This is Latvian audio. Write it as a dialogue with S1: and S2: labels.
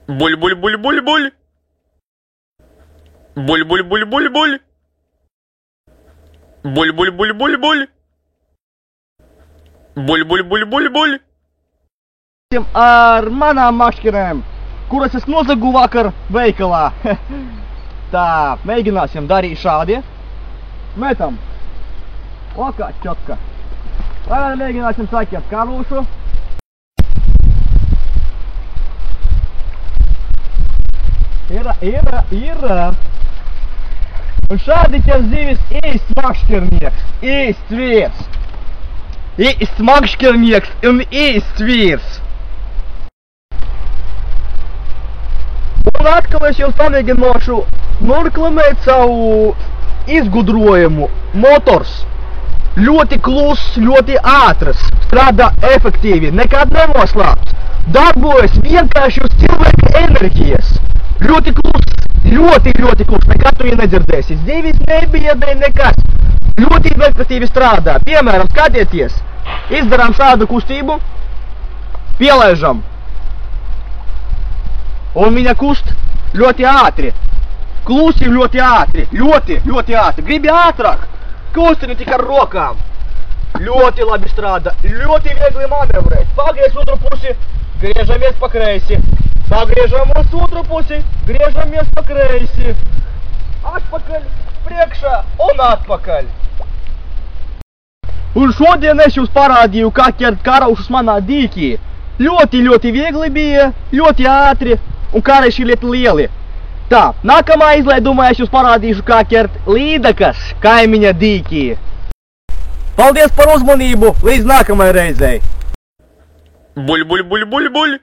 S1: Буль-буль-буль-буль-буль. Буль-буль-буль-буль-буль. Буль-буль-буль-буль-буль. Буль-буль-буль-буль-буль.
S2: Ar manām mašķirēm, kuras es nozagu vakar veikalā. Tā, mēģināsim darīt šādi. Metam. O, kā čotka. Tagad mēģināsim saķert karūšu. Ir. Un šādi ķer zivis īsts makšķernieks, īsts vīrs. Īsts makšķernieks un īsts vīrs. Un atkal es jums pamēģināšu noreklamēt savu izgudrojumu. Motors ļoti kluss, ļoti ātrs, strādā efektīvi, nekad nenoslāps, darbojas vienkārši uz cilvēka enerģijas. Ļoti kluss, ļoti kluss, nekad tu viņu nedzirdēsi. Zivis nebiedē nekas, ļoti efektīvi strādā. Piemēram, skatieties, izdarām šādu kustību, pielaižam. Un viņa kust ļoti ātri. Klusi ļoti ātri. Ļoti ātri. Gribi ātrāk? Kustini tik ar rokām. Ļoti labi strādā. Ļoti viegli manevrēt. Pagriez otru pusi, griežamies pa kreisi. Pagriežam uz otru pusi, griežamies pa kreisi. Atpakaļ, priekšā un atpakaļ. Un šodien es jums parādīju, kā ķert karaušus manā dīkī. Ļoti viegli bija, ļoti ātri. Un karēši ir ļoti lieli. Tā, nākamā izlaidumā es jums parādīšu, kā ķert līdakas kaimiņa dīkī. Paldies par uzmanību, līdz nākamajai reizei!
S1: Буль-буль-буль-буль-буль.